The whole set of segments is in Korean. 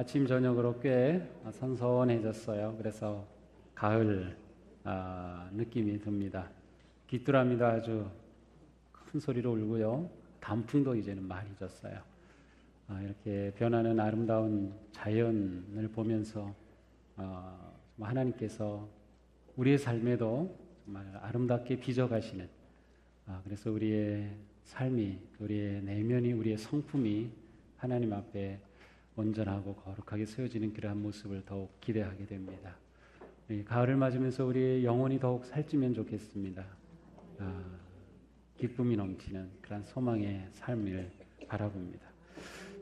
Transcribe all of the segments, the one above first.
아침 저녁으로 꽤 선선해졌어요. 그래서 가을 느낌이 듭니다. 귀뚜라미도 아주 큰 소리로 울고요. 단풍도 이제는 많이 졌어요. 이렇게 변하는 아름다운 자연을 보면서 하나님께서 우리의 삶에도 정말 아름답게 빚어가시는, 그래서 우리의 삶이, 우리의 내면이, 우리의 성품이 하나님 앞에 온전하고 거룩하게 세워지는 그러한 모습을 더욱 기대하게 됩니다. 가을을 맞으면서 우리의 영혼이 더욱 살찌면 좋겠습니다. 기쁨이 넘치는 그런 소망의 삶을 바라봅니다.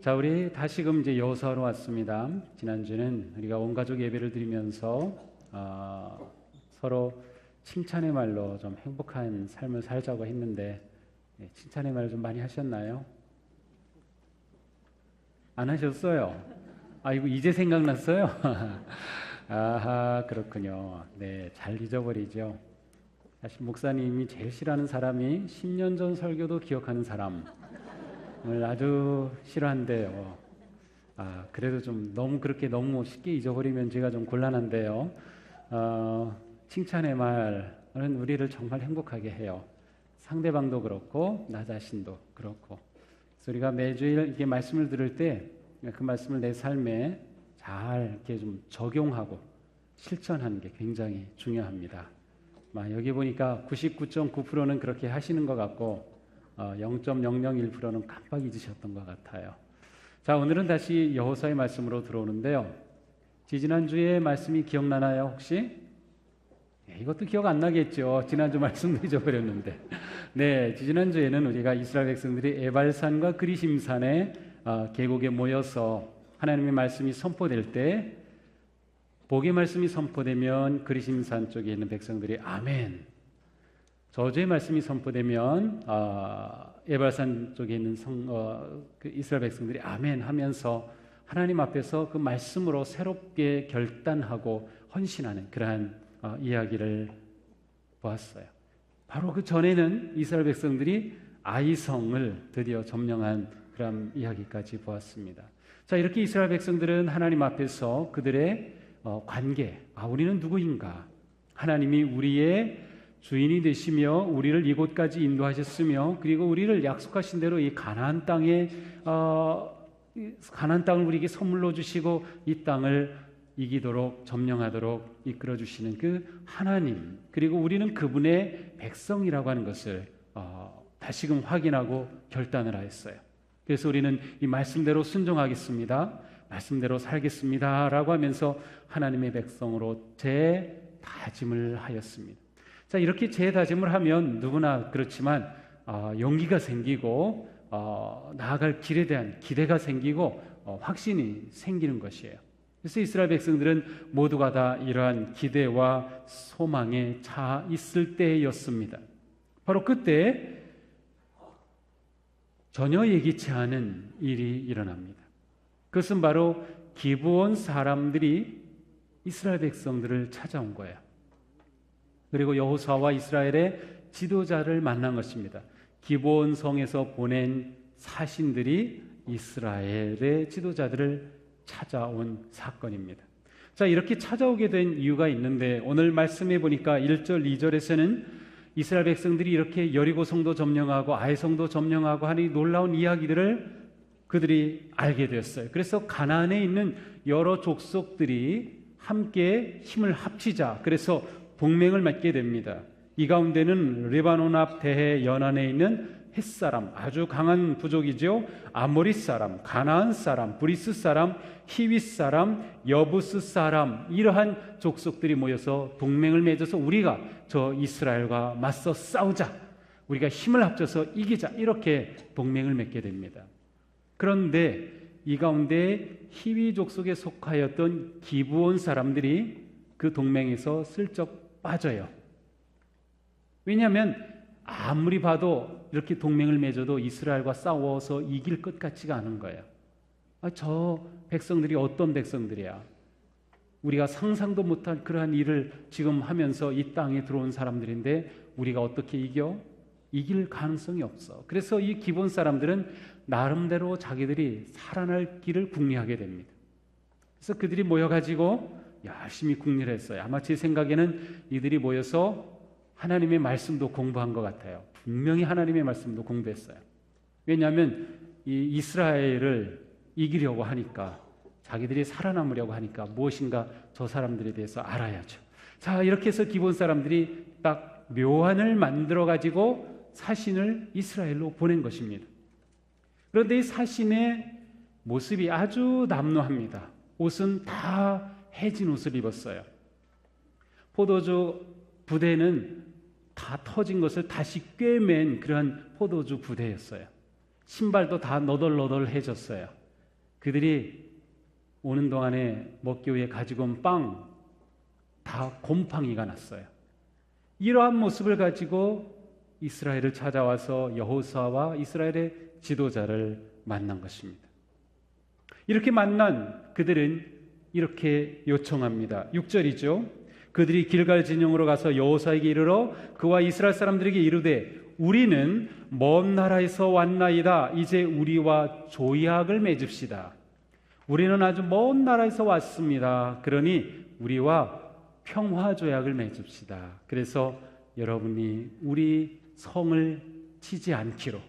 자, 우리 다시금 이제 여호수아로 왔습니다. 지난주는 우리가 온 가족 예배를 드리면서 서로 칭찬의 말로 좀 행복한 삶을 살자고 했는데, 칭찬의 말을 좀 많이 하셨나요? 안 하셨어요? 이거 이제 생각났어요? 아하, 그렇군요. 네, 잘 잊어버리죠. 사실 목사님이 제일 싫어하는 사람이 10년 전 설교도 기억하는 사람을 아주 싫어한대요. 그래도 좀 너무 쉽게 잊어버리면 제가 좀 곤란한데요. 칭찬의 말은 우리를 정말 행복하게 해요. 상대방도 그렇고 나 자신도 그렇고. 그래서 우리가 매주일 이렇게 말씀을 들을 때 그 말씀을 내 삶에 잘 이렇게 좀 적용하고 실천하는 게 굉장히 중요합니다. 여기 보니까 99.9%는 그렇게 하시는 것 같고 0.001%는 깜빡 잊으셨던 것 같아요. 자, 오늘은 다시 여호수아의 말씀으로 들어오는데요. 지지난주에 말씀이 기억나나요, 혹시? 이것도 기억 안 나겠죠. 지난주 말씀도 잊어버렸는데. 네, 지난주에는 우리가 이스라엘 백성들이 에발산과 그리심산의 계곡에 모여서 하나님의 말씀이 선포될 때, 복의 말씀이 선포되면 그리심산 쪽에 있는 백성들이 아멘, 저주의 말씀이 선포되면 에발산 쪽에 있는 그 이스라엘 백성들이 아멘 하면서 하나님 앞에서 그 말씀으로 새롭게 결단하고 헌신하는 그러한 이야기를 보았어요. 바로 그 전에는 이스라엘 백성들이 아이성을 드디어 점령한 그런 이야기까지 보았습니다. 자, 이렇게 이스라엘 백성들은 하나님 앞에서 그들의 관계, 우리는 누구인가? 하나님이 우리의 주인이 되시며 우리를 이곳까지 인도하셨으며, 그리고 우리를 약속하신 대로 이 가나안 땅을 우리에게 선물로 주시고 이 땅을 이기도록 점령하도록 이끌어 주시는 그 하나님, 그리고 우리는 그분의 백성이라고 하는 것을 다시금 확인하고 결단을 하였어요. 그래서 우리는 이 말씀대로 순종하겠습니다, 말씀대로 살겠습니다 라고 하면서 하나님의 백성으로 재다짐을 하였습니다. 자, 이렇게 재다짐을 하면 누구나 그렇지만 용기가 생기고 나아갈 길에 대한 기대가 생기고 확신이 생기는 것이에요. 그래서 이스라엘 백성들은 모두가 다 이러한 기대와 소망에 차 있을 때였습니다. 바로 그때 전혀 예기치 않은 일이 일어납니다. 그것은 바로 기브온 사람들이 이스라엘 백성들을 찾아온 거예요. 그리고 여호수아와 이스라엘의 지도자를 만난 것입니다. 기브온 성에서 보낸 사신들이 이스라엘의 지도자들을 찾아온 사건입니다. 자, 이렇게 찾아오게 된 이유가 있는데, 오늘 말씀해 보니까 1절, 2절에서는 이스라엘 백성들이 이렇게 여리고 성도 점령하고 아이 성도 점령하고 하는 이 놀라운 이야기들을 그들이 알게 되었어요. 그래서 가나안에 있는 여러 족속들이 함께 힘을 합치자, 그래서 동맹을 맺게 됩니다. 이 가운데는 레바논 앞 대해 연안에 있는 헷사람, 아주 강한 부족이죠. 아모리 사람, 가나안 사람, 브리스 사람, 히윗 사람, 여부스 사람, 이러한 족속들이 모여서 동맹을 맺어서 우리가 저 이스라엘과 맞서 싸우자, 우리가 힘을 합쳐서 이기자, 이렇게 동맹을 맺게 됩니다. 그런데 이 가운데 히위 족속에 속하였던 기브온 사람들이 그 동맹에서 슬쩍 빠져요. 왜냐하면 아무리 봐도 이렇게 동맹을 맺어도 이스라엘과 싸워서 이길 것 같지가 않은 거예요. 저 백성들이 어떤 백성들이야? 우리가 상상도 못한 그러한 일을 지금 하면서 이 땅에 들어온 사람들인데 우리가 어떻게 이겨? 이길 가능성이 없어. 그래서 이 기본 사람들은 나름대로 자기들이 살아날 길을 궁리하게 됩니다. 그래서 그들이 모여가지고 열심히 국리를 했어요. 아마 제 생각에는 이들이 모여서 하나님의 말씀도 공부한 것 같아요. 분명히 하나님의 말씀도 공부했어요. 왜냐하면 이 이스라엘을 이기려고 하니까, 자기들이 살아남으려고 하니까 무엇인가 저 사람들에 대해서 알아야죠. 자, 이렇게 해서 기본 사람들이 딱 묘안을 만들어 가지고 사신을 이스라엘로 보낸 것입니다. 그런데 이 사신의 모습이 아주 남루합니다. 옷은 다 해진 옷을 입었어요. 포도주 부대는 다 터진 것을 다시 꿰맨 그러한 포도주 부대였어요. 신발도 다 너덜너덜해졌어요. 그들이 오는 동안에 먹기 위해 가지고 온 빵 다 곰팡이가 났어요. 이러한 모습을 가지고 이스라엘을 찾아와서 여호수아와 이스라엘의 지도자를 만난 것입니다. 이렇게 만난 그들은 이렇게 요청합니다. 6절이죠. 그들이 길갈 진영으로 가서 여호수아에게 이르러 그와 이스라엘 사람들에게 이르되 우리는 먼 나라에서 왔나이다. 이제 우리와 조약을 맺읍시다. 우리는 아주 먼 나라에서 왔습니다. 그러니 우리와 평화 조약을 맺읍시다. 그래서 여러분이 우리 성을 치지 않기로,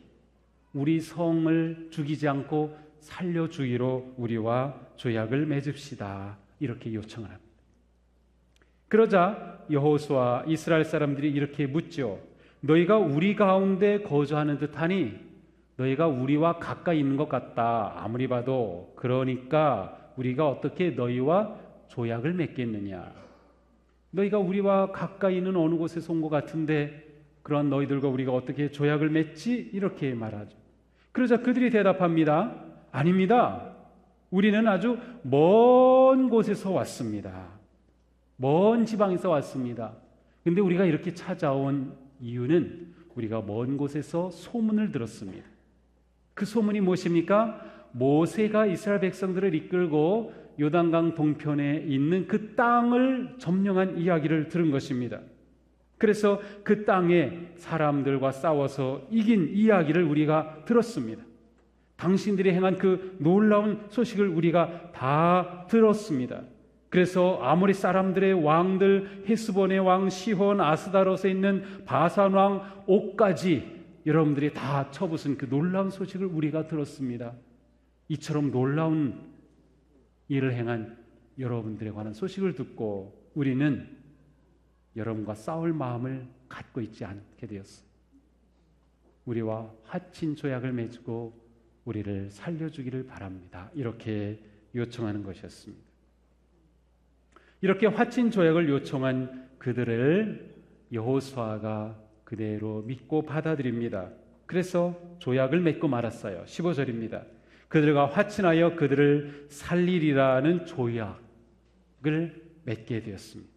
우리 성을 죽이지 않고 살려주기로 우리와 조약을 맺읍시다. 이렇게 요청을 합니다. 그러자 여호수아 이스라엘 사람들이 이렇게 묻죠. 너희가 우리 가운데 거주하는 듯하니 너희가 우리와 가까이 있는 것 같다. 아무리 봐도. 그러니까 우리가 어떻게 너희와 조약을 맺겠느냐. 너희가 우리와 가까이 있는 어느 곳에서 온 것 같은데 그러한 너희들과 우리가 어떻게 조약을 맺지? 이렇게 말하죠. 그러자 그들이 대답합니다. 아닙니다. 우리는 아주 먼 곳에서 왔습니다. 먼 지방에서 왔습니다. 근데 우리가 이렇게 찾아온 이유는 우리가 먼 곳에서 소문을 들었습니다. 그 소문이 무엇입니까? 모세가 이스라엘 백성들을 이끌고 요단강 동편에 있는 그 땅을 점령한 이야기를 들은 것입니다. 그래서 그 땅에 사람들과 싸워서 이긴 이야기를 우리가 들었습니다. 당신들이 행한 그 놀라운 소식을 우리가 다 들었습니다. 그래서 아모리 사람들의 왕들, 헤스본의 왕 시혼, 아스다롯에 있는 바산 왕 옥까지 여러분들이 다 쳐부순 그 놀라운 소식을 우리가 들었습니다. 이처럼 놀라운 일을 행한 여러분들에 관한 소식을 듣고 우리는 여러분과 싸울 마음을 갖고 있지 않게 되었어요. 우리와 화친 조약을 맺고 우리를 살려주기를 바랍니다. 이렇게 요청하는 것이었습니다. 이렇게 화친 조약을 요청한 그들을 여호수아가 그대로 믿고 받아들입니다. 그래서 조약을 맺고 말았어요. 15절입니다. 그들과 화친하여 그들을 살리리라는 조약을 맺게 되었습니다.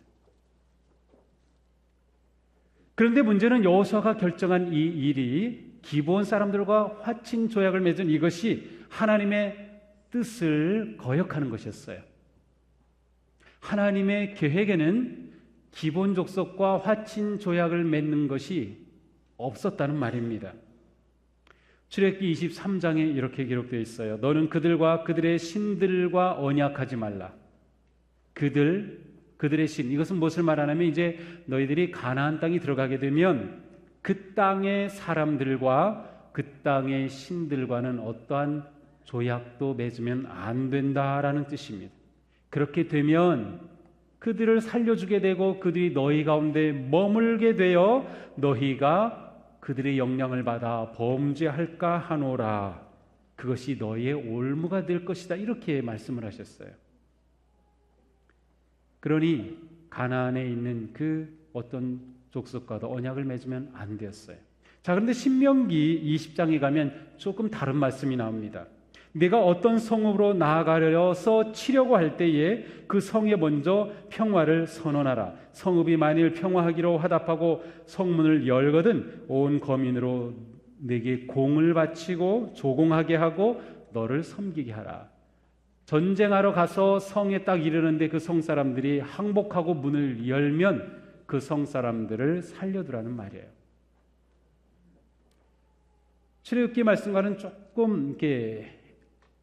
그런데 문제는 여호수아가 결정한 이 일이 기브온 사람들과 화친 조약을 맺은 이것이 하나님의 뜻을 거역하는 것이었어요. 하나님의 계획에는 기본 족속과 화친 조약을 맺는 것이 없었다는 말입니다. 출애굽기 23장에 이렇게 기록되어 있어요. 너는 그들과 그들의 신들과 언약하지 말라. 그들의 신, 이것은 무엇을 말하냐면 이제 너희들이 가나안 땅에 들어가게 되면 그 땅의 사람들과 그 땅의 신들과는 어떠한 조약도 맺으면 안 된다라는 뜻입니다. 그렇게 되면 그들을 살려주게 되고 그들이 너희 가운데 머물게 되어 너희가 그들의 영향을 받아 범죄할까 하노라. 그것이 너희의 올무가 될 것이다. 이렇게 말씀을 하셨어요. 그러니 가나안에 있는 그 어떤 족속과도 언약을 맺으면 안 되었어요. 자, 그런데 신명기 20장에 가면 조금 다른 말씀이 나옵니다. 내가 어떤 성읍으로 나아가려서 치려고 할 때에 그 성에 먼저 평화를 선언하라. 성읍이 만일 평화하기로 화답하고 성문을 열거든 온 거민으로 내게 공을 바치고 조공하게 하고 너를 섬기게 하라. 전쟁하러 가서 성에 딱 이르는데 그 성 사람들이 항복하고 문을 열면 그 성 사람들을 살려두라는 말이에요. 출애굽기 말씀과는 조금 이렇게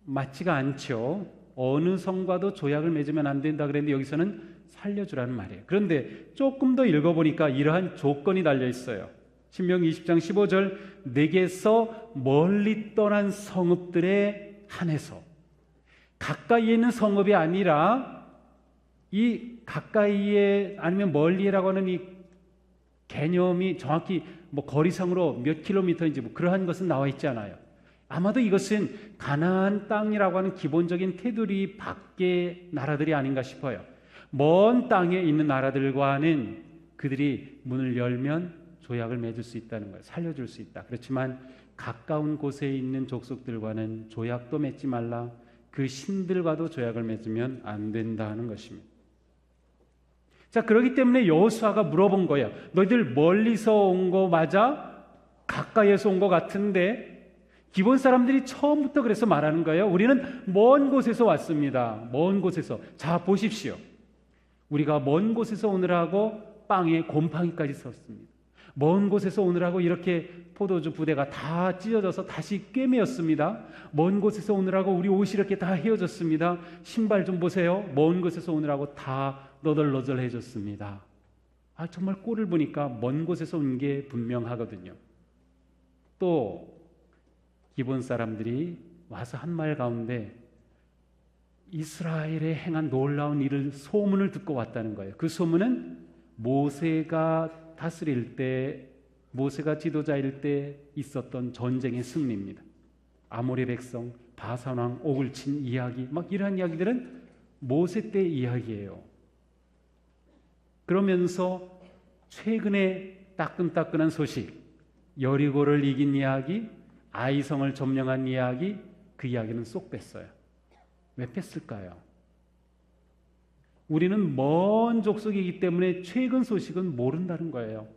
맞지가 않죠. 어느 성과도 조약을 맺으면 안 된다 그랬는데 여기서는 살려주라는 말이에요. 그런데 조금 더 읽어보니까 이러한 조건이 달려 있어요. 신명기 20장 15절 내게서 멀리 떠난 성읍들에 한해서, 가까이에 있는 성읍이 아니라 이 가까이에 아니면 멀리라고 하는 이 개념이 정확히 뭐 거리상으로 몇 킬로미터인지 뭐 그러한 것은 나와 있지 않아요. 아마도 이것은 가나안 땅이라고 하는 기본적인 테두리 밖의 나라들이 아닌가 싶어요. 먼 땅에 있는 나라들과는 그들이 문을 열면 조약을 맺을 수 있다는 거예요. 살려줄 수 있다. 그렇지만 가까운 곳에 있는 족속들과는 조약도 맺지 말라. 그 신들과도 조약을 맺으면 안 된다는 것입니다. 자, 그렇기 때문에 여호수아가 물어본 거예요. 너희들 멀리서 온 거 맞아? 가까이에서 온 거 같은데? 기본 사람들이 처음부터 그래서 말하는 거예요. 우리는 먼 곳에서 왔습니다. 먼 곳에서. 자, 보십시오. 우리가 먼 곳에서 오느라고 빵에 곰팡이까지 썼습니다. 먼 곳에서 오느라고 이렇게 포도주 부대가 다 찢어져서 다시 꿰매었습니다. 먼 곳에서 오느라고 우리 옷이 이렇게 다 헤어졌습니다. 신발 좀 보세요. 먼 곳에서 오느라고 다 너덜너덜해졌습니다. 아, 정말 꼴을 보니까 먼 곳에서 온 게 분명하거든요. 또 기본 사람들이 와서 한 말 가운데 이스라엘에 행한 놀라운 일을 소문을 듣고 왔다는 거예요. 그 소문은 모세가 다스릴 때, 모세가 지도자일 때 있었던 전쟁의 승리입니다. 아모리 백성, 바산왕 옥을 친 이야기, 막 이러한 이야기들은 모세 때 이야기예요. 그러면서 최근에 따끈따끈한 소식, 여리고를 이긴 이야기, 아이성을 점령한 이야기, 그 이야기는 쏙 뺐어요. 왜 뺐을까요? 우리는 먼 족속이기 때문에 최근 소식은 모른다는 거예요.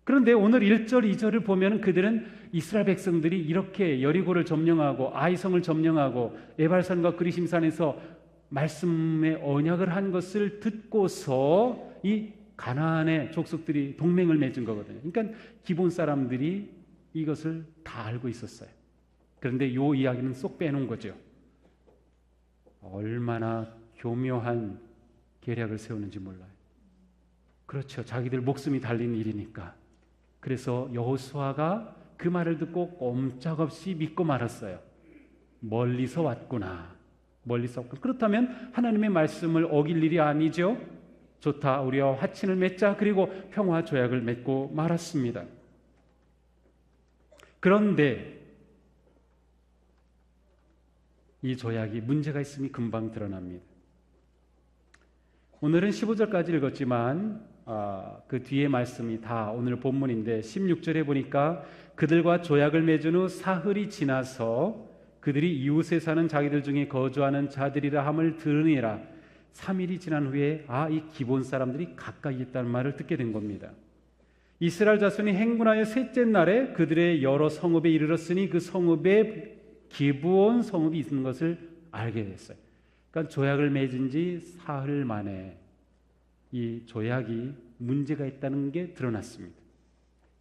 그런데 오늘 1절, 2절을 보면 그들은 이스라엘 백성들이 이렇게 여리고를 점령하고 아이성을 점령하고 에발산과 그리심산에서 말씀의 언약을 한 것을 듣고서 이 가나안의 족속들이 동맹을 맺은 거거든요. 그러니까 기본 사람들이 이것을 다 알고 있었어요. 그런데 이 이야기는 쏙 빼놓은 거죠. 얼마나 교묘한 계략을 세우는지 몰라요. 그렇죠. 자기들 목숨이 달린 일이니까. 그래서 여호수아가 그 말을 듣고 꼼짝없이 믿고 말았어요. 멀리서 왔구나. 멀리서 왔구나. 그렇다면 하나님의 말씀을 어길 일이 아니죠. 좋다. 우리와 화친을 맺자. 그리고 평화 조약을 맺고 말았습니다. 그런데 이 조약이 문제가 있음이 금방 드러납니다. 오늘은 15절까지 읽었지만 그 뒤에 말씀이 다 오늘 본문인데 16절에 보니까 그들과 조약을 맺은 후 사흘이 지나서 그들이 이웃에 사는 자기들 중에 거주하는 자들이라 함을 들으니라. 3일이 지난 후에 이 기본 사람들이 가까이 있다는 말을 듣게 된 겁니다. 이스라엘 자손이 행군하여 셋째 날에 그들의 여러 성읍에 이르렀으니 그 성읍에 기브온 성읍이 있는 것을 알게 됐어요. 그러니까 조약을 맺은 지 사흘 만에 이 조약이 문제가 있다는 게 드러났습니다.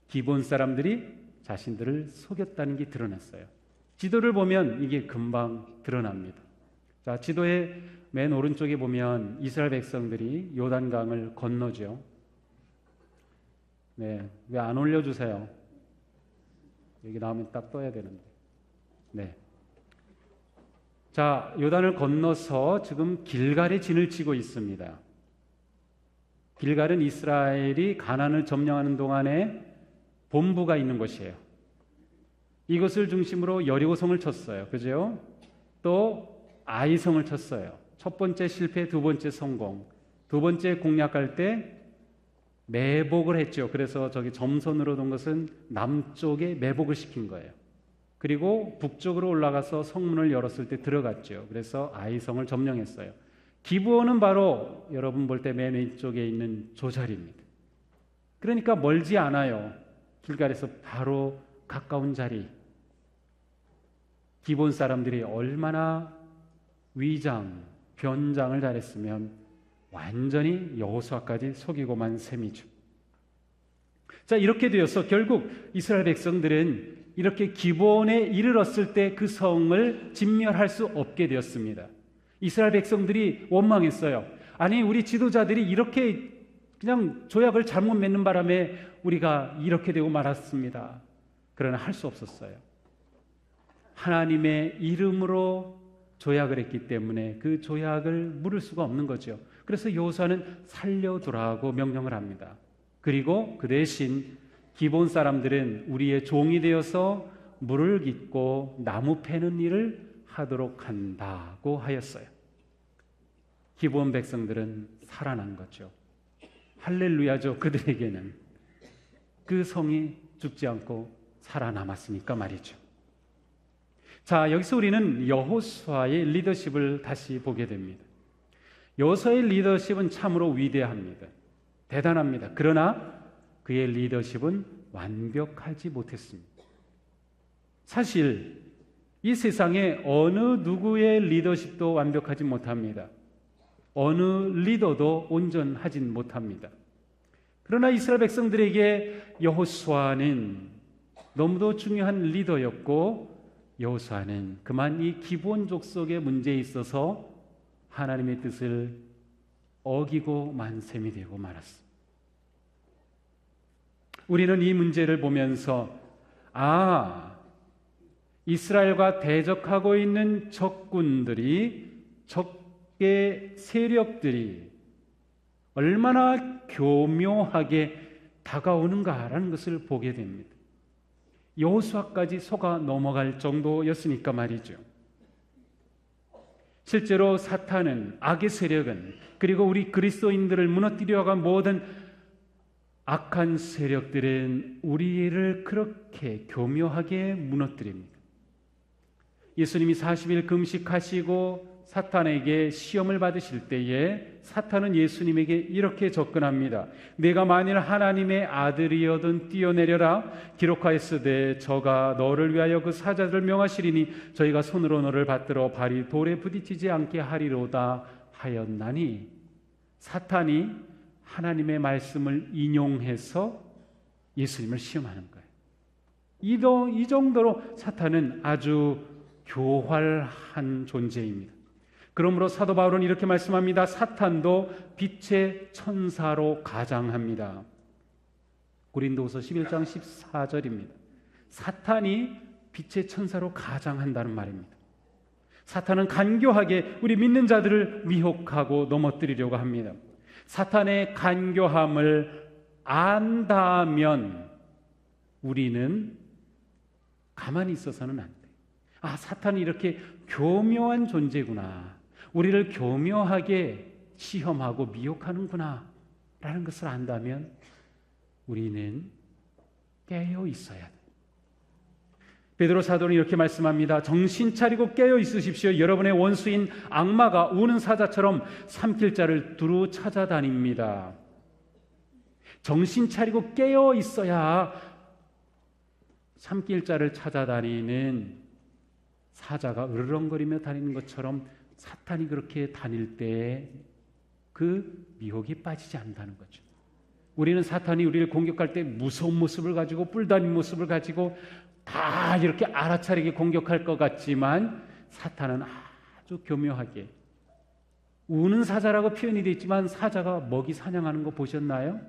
기본 사람들이 자신들을 속였다는 게 드러났어요. 지도를 보면 이게 금방 드러납니다. 자, 지도의 맨 오른쪽에 보면 이스라엘 백성들이 요단강을 건너죠. 네, 왜 안 올려주세요? 여기 나오면 딱 떠야 되는데. 네. 자, 요단을 건너서 지금 길갈에 진을 치고 있습니다. 길갈은 이스라엘이 가나안을 점령하는 동안에 본부가 있는 곳이에요. 이것을 중심으로 여리고성을 쳤어요. 그죠? 또 아이성을 쳤어요. 첫 번째 실패, 두 번째 성공. 두 번째 공략할 때 매복을 했죠. 그래서 저기 점선으로 둔 것은 남쪽에 매복을 시킨 거예요. 그리고 북쪽으로 올라가서 성문을 열었을 때 들어갔죠. 그래서 아이성을 점령했어요. 기브온은 바로 여러분 볼 때 맨 왼쪽에 있는 조자리입니다. 그러니까 멀지 않아요. 길갈에서 바로 가까운 자리. 기본 사람들이 얼마나 위장, 변장을 잘했으면 완전히 여호수아까지 속이고만 셈이죠. 자, 이렇게 되어서 결국 이스라엘 백성들은 이렇게 기본에 이르렀을 때 그 성을 진멸할 수 없게 되었습니다. 이스라엘 백성들이 원망했어요. 아니, 우리 지도자들이 이렇게 그냥 조약을 잘못 맺는 바람에 우리가 이렇게 되고 말았습니다. 그러나 할 수 없었어요. 하나님의 이름으로 조약을 했기 때문에 그 조약을 물을 수가 없는 거죠. 그래서 여호수아는 살려두라고 명령을 합니다. 그리고 그 대신 기본 사람들은 우리의 종이 되어서 물을 깃고 나무 패는 일을 하도록 한다고 하였어요. 기본 백성들은 살아난 거죠. 할렐루야죠. 그들에게는 그 성이 죽지 않고 살아남았으니까 말이죠. 자, 여기서 우리는 여호수아의 리더십을 다시 보게 됩니다. 여호수아의 리더십은 참으로 위대합니다. 대단합니다. 그러나 그의 리더십은 완벽하지 못했습니다. 사실 이 세상에 어느 누구의 리더십도 완벽하지 못합니다. 어느 리더도 온전하진 못합니다. 그러나 이스라엘 백성들에게 여호수아는 너무도 중요한 리더였고, 여호수아는 그만 이 기본 족속의 문제에 있어서 하나님의 뜻을 어기고 만셈이 되고 말았습니다. 우리는 이 문제를 보면서 이스라엘과 대적하고 있는 적군들이, 적의 세력들이 얼마나 교묘하게 다가오는가라는 것을 보게 됩니다. 여호수아까지 속아 넘어갈 정도였으니까 말이죠. 실제로 사탄은, 악의 세력은, 그리고 우리 그리스도인들을 무너뜨려가 모든 악한 세력들은 우리를 그렇게 교묘하게 무너뜨립니다. 예수님이 40일 금식하시고 사탄에게 시험을 받으실 때에 사탄은 예수님에게 이렇게 접근합니다. 내가 만일 하나님의 아들이어든 뛰어내려라. 기록하였으되 저가 너를 위하여 그 사자들을 명하시리니 저희가 손으로 너를 받들어 발이 돌에 부딪히지 않게 하리로다 하였나니, 사탄이 하나님의 말씀을 인용해서 예수님을 시험하는 거예요. 이 정도로 사탄은 아주 교활한 존재입니다. 그러므로 사도 바울은 이렇게 말씀합니다. 사탄도 빛의 천사로 가장합니다. 고린도후서 11장 14절입니다. 사탄이 빛의 천사로 가장한다는 말입니다. 사탄은 간교하게 우리 믿는 자들을 미혹하고 넘어뜨리려고 합니다. 사탄의 간교함을 안다면 우리는 가만히 있어서는 안 돼요. 사탄이 이렇게 교묘한 존재구나, 우리를 교묘하게 시험하고 미혹하는구나 라는 것을 안다면 우리는 깨어 있어야 돼요. 베드로 사도는 이렇게 말씀합니다. 정신 차리고 깨어 있으십시오. 여러분의 원수인 악마가 우는 사자처럼 삼킬 자를 두루 찾아다닙니다. 정신 차리고 깨어 있어야 삼킬 자를 찾아다니는 사자가 으르렁거리며 다니는 것처럼 사탄이 그렇게 다닐 때 그 미혹이 빠지지 않는다는 거죠. 우리는 사탄이 우리를 공격할 때 무서운 모습을 가지고, 뿔다닌 모습을 가지고 다 이렇게 알아차리게 공격할 것 같지만, 사탄은 아주 교묘하게, 우는 사자라고 표현이 되어 있지만 사자가 먹이 사냥하는 거 보셨나요?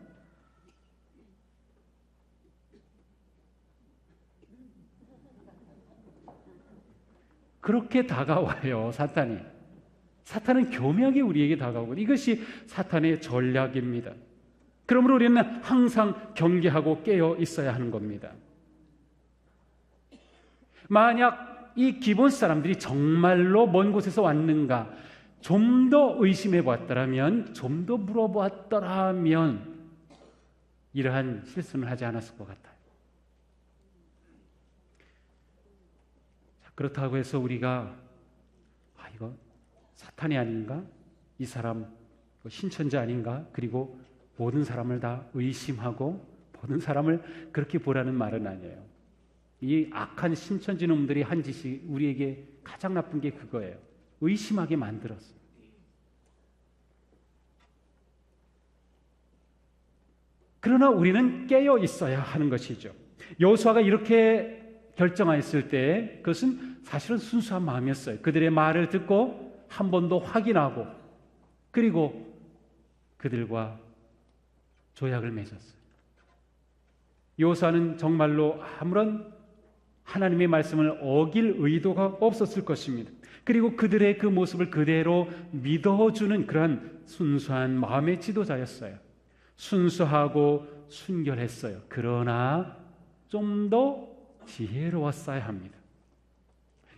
그렇게 다가와요, 사탄이. 사탄은 교묘하게 우리에게 다가오고, 이것이 사탄의 전략입니다. 그러므로 우리는 항상 경계하고 깨어 있어야 하는 겁니다. 만약 이 기본 사람들이 정말로 먼 곳에서 왔는가 좀 더 의심해 보았더라면, 좀 더 물어보았더라면 이러한 실수는 하지 않았을 것 같아요. 그렇다고 해서 우리가 이거 사탄이 아닌가? 이 사람 신천지 아닌가? 그리고 모든 사람을 다 의심하고 모든 사람을 그렇게 보라는 말은 아니에요. 이 악한 신천지 놈들이 한 짓이 우리에게 가장 나쁜 게 그거예요. 의심하게 만들었어요. 그러나 우리는 깨어 있어야 하는 것이죠. 여호수아가 이렇게 결정하였을 때 그것은 사실은 순수한 마음이었어요. 그들의 말을 듣고 한 번 더 확인하고 그리고 그들과 조약을 맺었어요. 여호수아는 정말로 아무런 하나님의 말씀을 어길 의도가 없었을 것입니다. 그리고 그들의 그 모습을 그대로 믿어주는 그러한 순수한 마음의 지도자였어요. 순수하고 순결했어요. 그러나 좀 더 지혜로웠어야 합니다.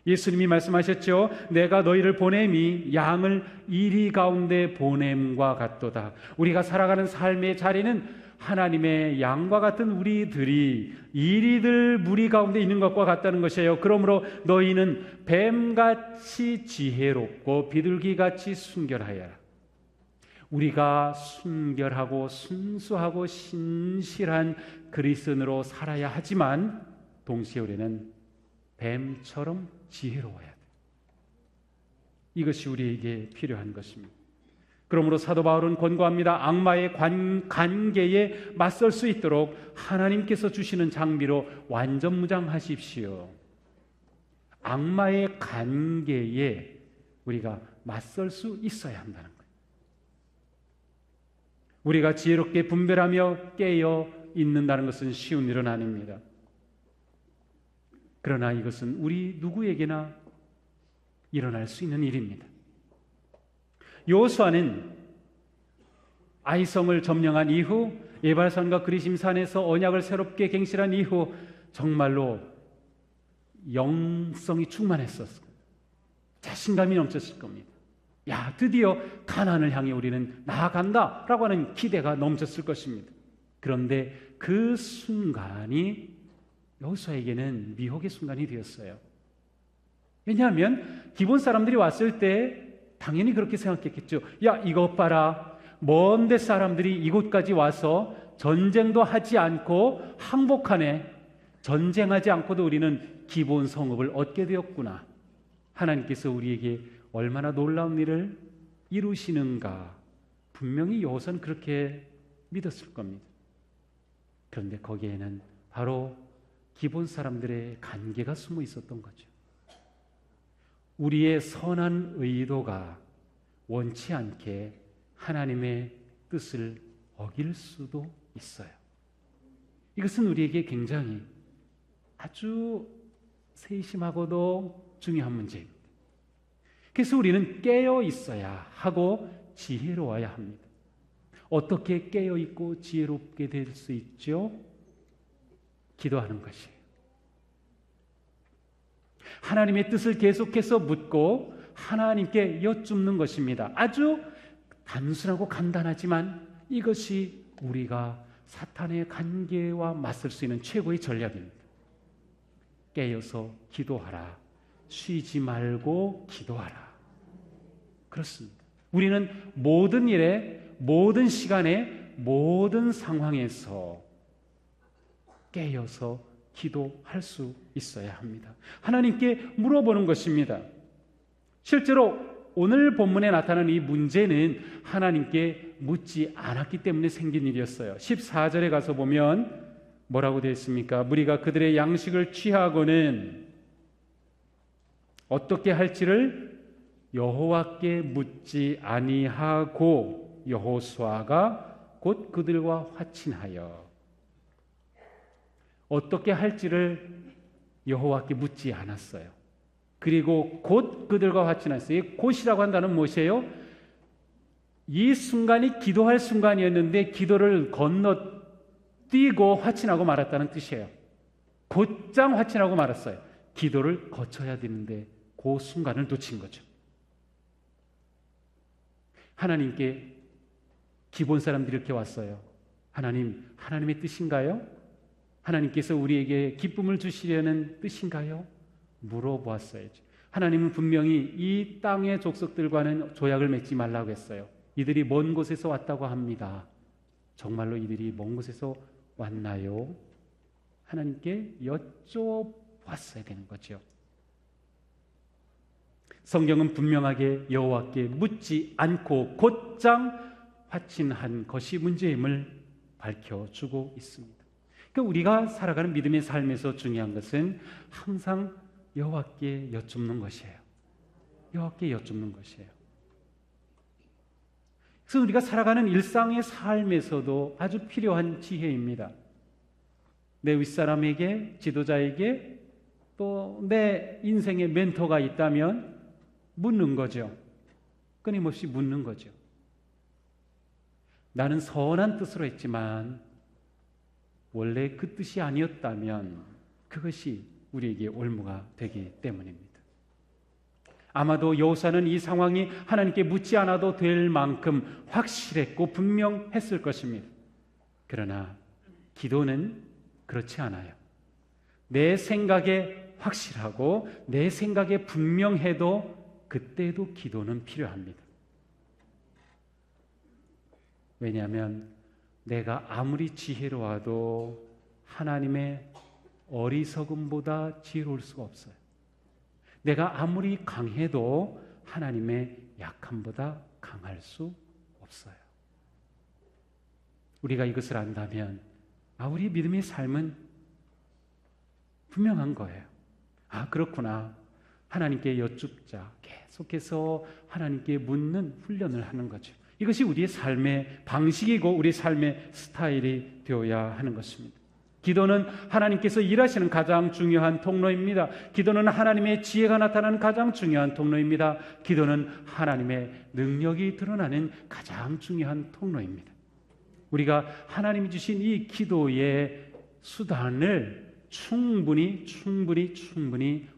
예수님이 말씀하셨죠. 내가 너희를 보냄이 양을 이리 가운데 보냄과 같도다. 우리가 살아가는 삶의 자리는 하나님의 양과 같은 우리들이 이리들 무리 가운데 있는 것과 같다는 것이에요. 그러므로 너희는 뱀같이 지혜롭고 비둘기같이 순결하여라. 우리가 순결하고 순수하고 신실한 그리스도인으로 살아야 하지만 동시에 우리는 뱀처럼 지혜로워야 돼. 이것이 우리에게 필요한 것입니다. 그러므로 사도 바울은 권고합니다. 악마의 관계에 맞설 수 있도록 하나님께서 주시는 장비로 완전무장하십시오. 악마의 관계에 우리가 맞설 수 있어야 한다는 거예요. 우리가 지혜롭게 분별하며 깨어 있는다는 것은 쉬운 일은 아닙니다. 그러나 이것은 우리 누구에게나 일어날 수 있는 일입니다. 여호수아는 아이성을 점령한 이후 예발산과 그리심산에서 언약을 새롭게 갱신한 이후 정말로 영성이 충만했었어요. 자신감이 넘쳤을 겁니다. 야, 드디어 가나안을 향해 우리는 나아간다 라고 하는 기대가 넘쳤을 것입니다. 그런데 그 순간이 여호수아에게는 미혹의 순간이 되었어요. 왜냐하면 기본 사람들이 왔을 때 당연히 그렇게 생각했겠죠. 야, 이것 봐라. 먼 데 사람들이 이곳까지 와서 전쟁도 하지 않고 항복하네. 전쟁하지 않고도 우리는 기본 성읍을 얻게 되었구나. 하나님께서 우리에게 얼마나 놀라운 일을 이루시는가. 분명히 여호수아는 그렇게 믿었을 겁니다. 그런데 거기에는 바로 기본 사람들의 관계가 숨어 있었던 거죠. 우리의 선한 의도가 원치 않게 하나님의 뜻을 어길 수도 있어요. 이것은 우리에게 굉장히 아주 세심하고도 중요한 문제입니다. 그래서 우리는 깨어 있어야 하고 지혜로워야 합니다. 어떻게 깨어 있고 지혜롭게 될 수 있죠? 기도하는 것이에요. 하나님의 뜻을 계속해서 묻고 하나님께 여쭙는 것입니다. 아주 단순하고 간단하지만 이것이 우리가 사탄의 관계와 맞설 수 있는 최고의 전략입니다. 깨어서 기도하라. 쉬지 말고 기도하라. 그렇습니다. 우리는 모든 일에, 모든 시간에, 모든 상황에서 깨어서 기도할 수 있어야 합니다. 하나님께 물어보는 것입니다. 실제로 오늘 본문에 나타나는 이 문제는 하나님께 묻지 않았기 때문에 생긴 일이었어요. 14절에 가서 보면 뭐라고 되어 있습니까? 무리가 그들의 양식을 취하고는 어떻게 할지를 여호와께 묻지 아니하고 여호수아가 곧 그들과 화친하여. 어떻게 할지를 여호와께 묻지 않았어요. 그리고 곧 그들과 화친했어요. 이 곧이라고 한다는 무엇이에요? 이 순간이 기도할 순간이었는데 기도를 건너뛰고 화친하고 말았다는 뜻이에요. 곧장 화친하고 말았어요. 기도를 거쳐야 되는데 그 순간을 놓친 거죠. 하나님께 기본 사람들이 이렇게 왔어요. 하나님, 하나님의 뜻인가요? 하나님께서 우리에게 기쁨을 주시려는 뜻인가요? 물어보았어야지. 하나님은 분명히 이 땅의 족속들과는 조약을 맺지 말라고 했어요. 이들이 먼 곳에서 왔다고 합니다. 정말로 이들이 먼 곳에서 왔나요? 하나님께 여쭤봤어야 되는 거죠. 성경은 분명하게 여호와께 묻지 않고 곧장 화친한 것이 문제임을 밝혀주고 있습니다. 그러니까 우리가 살아가는 믿음의 삶에서 중요한 것은 항상 여호와께 여쭙는 것이에요. 여호와께 여쭙는 것이에요. 그래서 우리가 살아가는 일상의 삶에서도 아주 필요한 지혜입니다. 내 윗사람에게, 지도자에게, 또 내 인생의 멘토가 있다면 묻는 거죠. 끊임없이 묻는 거죠. 나는 선한 뜻으로 했지만 원래 그 뜻이 아니었다면 그것이 우리에게 올무가 되기 때문입니다. 아마도 여호사는 이 상황이 하나님께 묻지 않아도 될 만큼 확실했고 분명했을 것입니다. 그러나 기도는 그렇지 않아요. 내 생각에 확실하고 내 생각에 분명해도 그때도 기도는 필요합니다. 왜냐하면 내가 아무리 지혜로워도 하나님의 어리석음보다 지혜로울 수가 없어요. 내가 아무리 강해도 하나님의 약함보다 강할 수 없어요. 우리가 이것을 안다면 우리 믿음의 삶은 분명한 거예요. 그렇구나. 하나님께 여쭙자. 계속해서 하나님께 묻는 훈련을 하는 거죠. 이것이 우리의 삶의 방식이고 우리의 삶의 스타일이 되어야 하는 것입니다. 기도는 하나님께서 일하시는 가장 중요한 통로입니다. 기도는 하나님의 지혜가 나타나는 가장 중요한 통로입니다. 기도는 하나님의 능력이 드러나는 가장 중요한 통로입니다. 우리가 하나님이 주신 이 기도의 수단을 충분히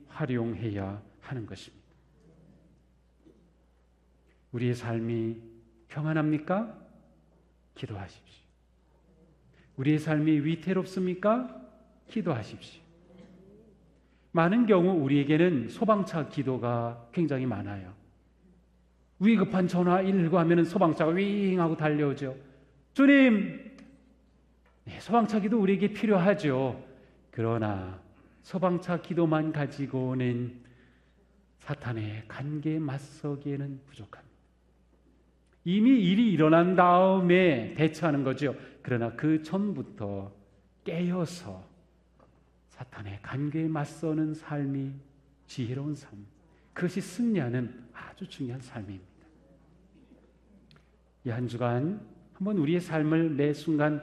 활용해야 하는 것입니다. 우리의 삶이 평안합니까? 기도하십시오. 우리의 삶이 위태롭습니까? 기도하십시오. 많은 경우 우리에게는 소방차 기도가 굉장히 많아요. 위급한 전화 119 하면 소방차가 윙 하고 달려오죠. 주님, 소방차 기도 우리에게 필요하죠. 그러나 소방차 기도만 가지고는 사탄의 관계에 맞서기에는 부족합니다. 이미 일이 일어난 다음에 대처하는 거죠. 그러나 그 전부터 깨어서 사탄의 관계에 맞서는 삶이 지혜로운 삶, 그것이 승리하는 아주 중요한 삶입니다. 이 한 주간 한번 우리의 삶을 매 순간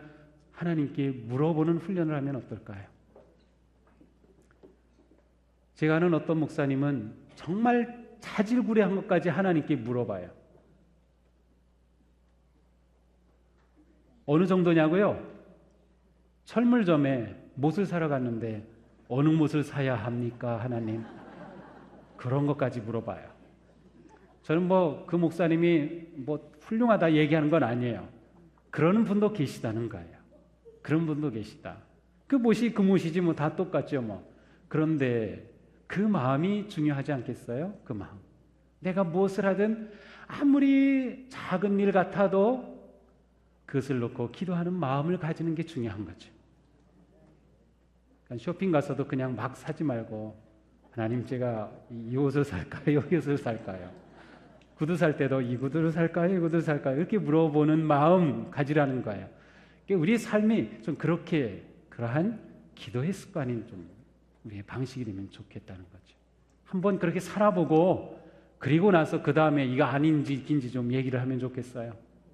하나님께 물어보는 훈련을 하면 어떨까요? 제가 아는 어떤 목사님은 정말 자질구레한 것까지 하나님께 물어봐요. 어느 정도냐고요? 철물점에 못을 사러 갔는데 어느 못을 사야 합니까, 하나님? 그런 것까지 물어봐요. 저는 그 목사님이 훌륭하다 얘기하는 건 아니에요. 그러는 분도 계시다는 거예요. 그런 분도 계시다. 그 못이 그 못이지 다 똑같죠 그런데 그 마음이 중요하지 않겠어요? 그 마음. 내가 무엇을 하든 아무리 작은 일 같아도 그것을 놓고 기도하는 마음을 가지는 게 중요한 거죠. 그러니까 쇼핑 가서도 그냥 막 사지 말고 하나님, 제가 이 옷을 살까요? 이 옷을 살까요? 구두 살 때도 이 구두를 살까요? 이 구두를 살까요? 이렇게 물어보는 마음 가지라는 거예요. 그러니까 우리의 삶이 좀 그러한 기도의 습관이 좀 우리의 방식이 되면 좋겠다는 거죠. 한번 그렇게 살아보고 그리고 나서 그 다음에 이거 아닌지 인지 좀 얘기를 하면 좋겠어요.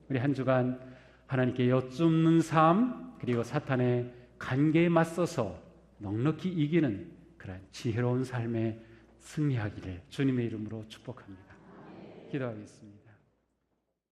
우리 한 주간 하나님께 여쭙는 삶, 그리고 사탄의 관계에 맞서서 넉넉히 이기는 그런 지혜로운 삶에 승리하기를 주님의 이름으로 축복합니다. 기도하겠습니다.